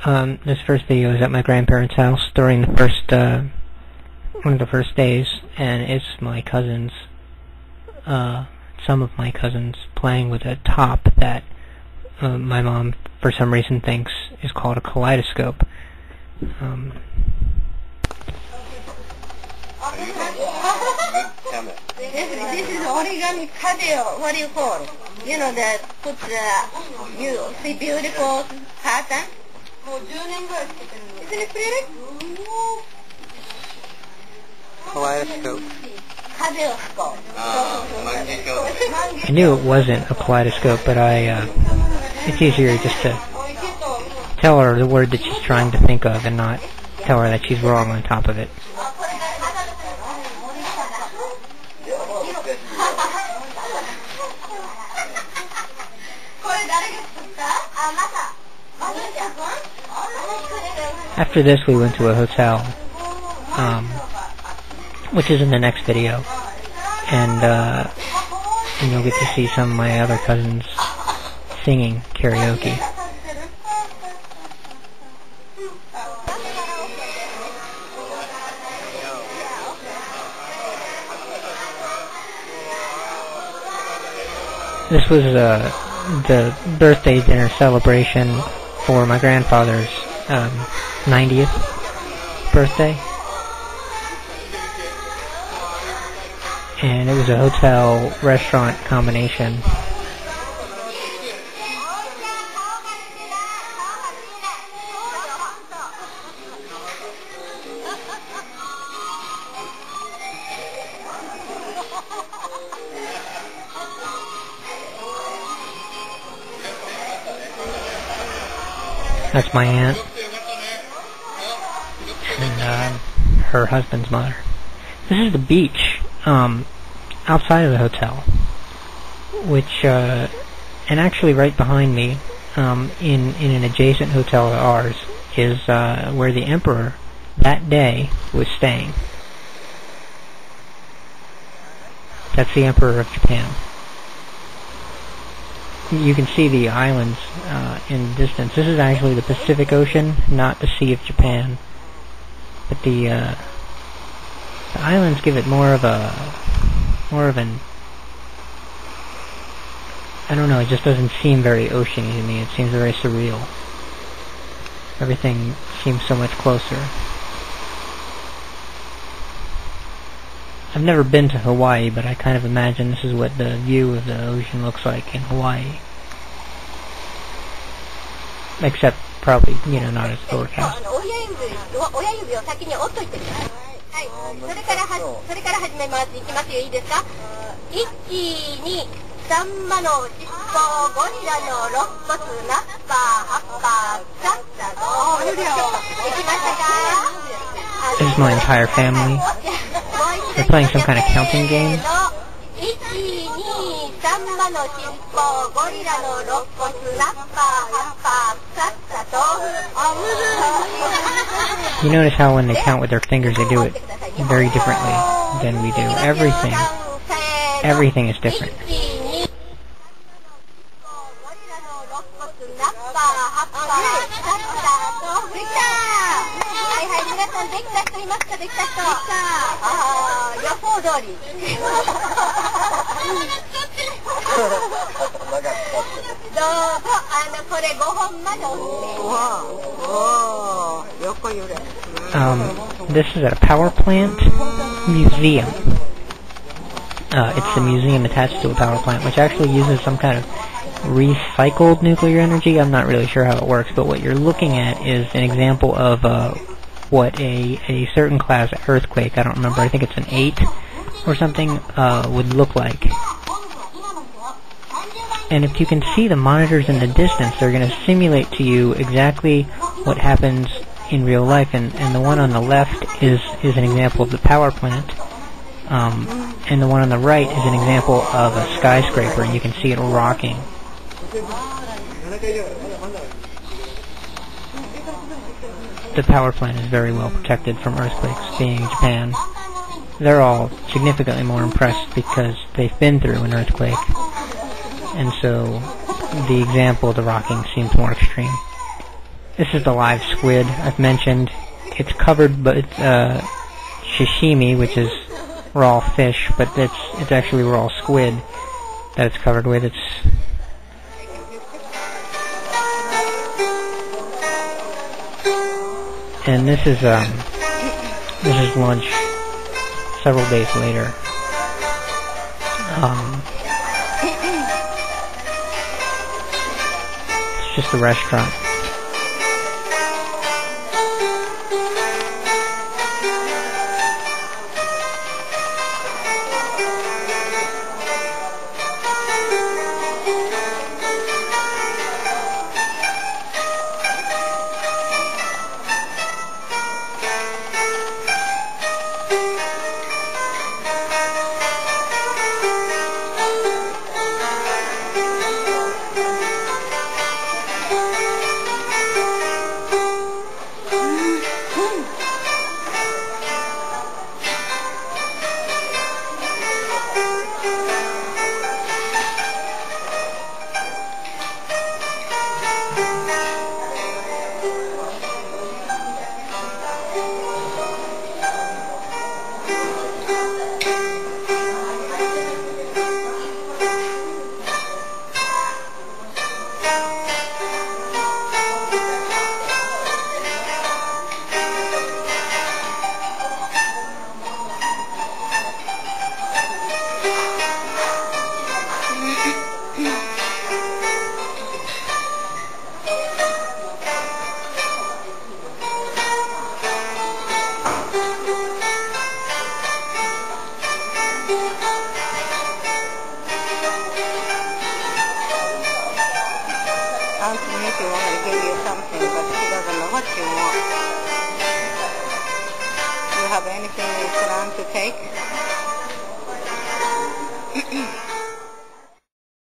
This first video is at my grandparents' house during the first, one of the first days, and it's my cousins, some of my cousins, playing with a top that my mom, for some reason, thinks is called a kaleidoscope. This is origami cadeo. What do you call? You know, that puts you see beautiful pattern. Isn't it pretty? Kaleidoscope. Kaleidoscope. I knew it wasn't a kaleidoscope, but it's easier just to tell her the word that she's trying to think of and not tell her that she's wrong on top of it. After this, we went to a hotel, which is in the next video, and you'll get to see some of my other cousins singing karaoke. This was the birthday dinner celebration for my grandfather's 90th birthday, and it was a hotel-restaurant combination. That's my aunt and her husband's mother. This is the beach outside of the hotel, which and actually right behind me, in an adjacent hotel to ours, is where the emperor that day was staying. That's the Emperor of Japan. You can see the islands in the distance. This is actually the Pacific Ocean, not the Sea of Japan. But the islands give it more of an, I don't know, it just doesn't seem very oceany to me. It seems very surreal. Everything seems so much closer. I've never been to Hawaii, but I kind of imagine this is what the view of the ocean looks like in Hawaii. Except probably, not as forecast. それから始めます。いきますよ、いいですか？ 1、2、3羽の尻尾、ゴリラの肋骨、ナッパー、ハッパー、サッサー、できましたか？ This is my entire family. They're playing some kind of counting game. 1、2、3羽の尻尾、ゴリラの肋骨、ナッパー、ハッパー、サッサー、豆腐。 You notice how when they count with their fingers, they do it very differently than we do. Everything is different. This is at a power plant museum. It's a museum attached to a power plant, which actually uses some kind of recycled nuclear energy. I'm not really sure how it works, but what you're looking at is an example of what a certain class earthquake, I don't remember, I think it's an 8 or something, would look like. And if you can see the monitors in the distance, they're going to simulate to you exactly what happens in real life, and the one on the left is an example of the power plant, and the one on the right is an example of a skyscraper, and you can see it rocking. The power plant is very well protected from earthquakes, being Japan. They're all significantly more impressed because they've been through an earthquake, and so the example of the rocking seems more extreme. This is the live squid I've mentioned. It's covered, but it's sashimi, which is raw fish, but it's actually raw squid that it's covered with. And this is lunch several days later. It's just a restaurant. Auntie Nikki wanted to give you something, but she doesn't know what you want. Do you have anything you want to take?